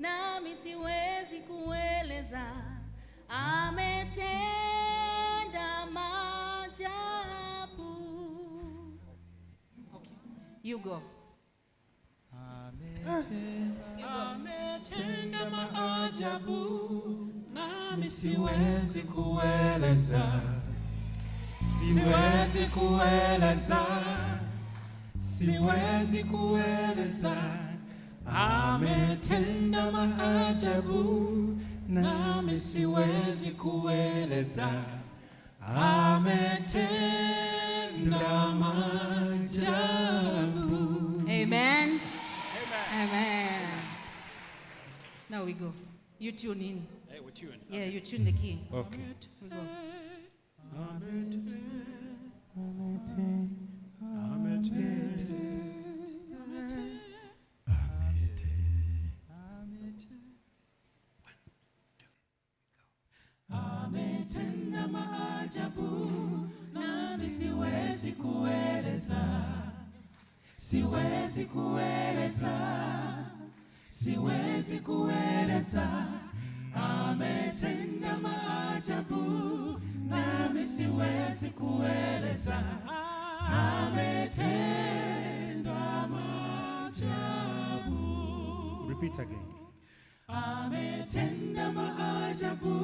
nami siwezi kueleza. Ametenda maajabu. Okay, you go. Ametenda maajabu, nami siwezi kueleza. Siwezi kueleza. Siwezi kueleza. Ametenda maajabu, nami siwezi kueleza. Ametenda maajabu. Amen. Amen. Now we go. You tune in. Hey, we're tuned. Yeah, you tune the key. Okay. We go. Ametenda maajabu, nami siwezi kueleza. Siwezi kueleza. Siwezi kueleza. Ametenda maajabu, nami siwezi kueleza. Ametenda maajabu. Repeat again. Ametenda maajabu,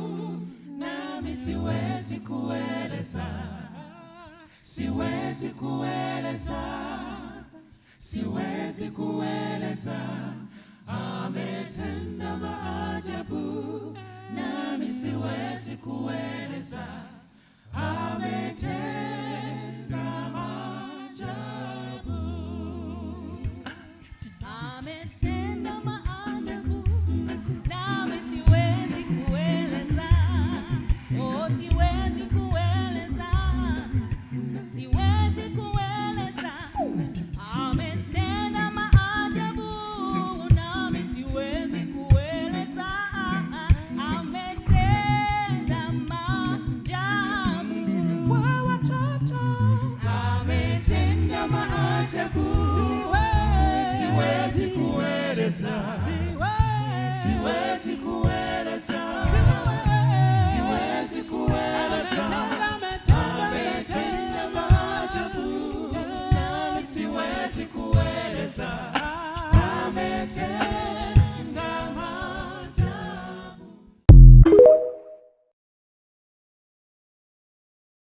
nami siwezi kueleza. Siwezi kueleza. Siwezi kueleza. Ametenda maajabu, nami siwezi kueleza. Ametenda maajabu. Ametenda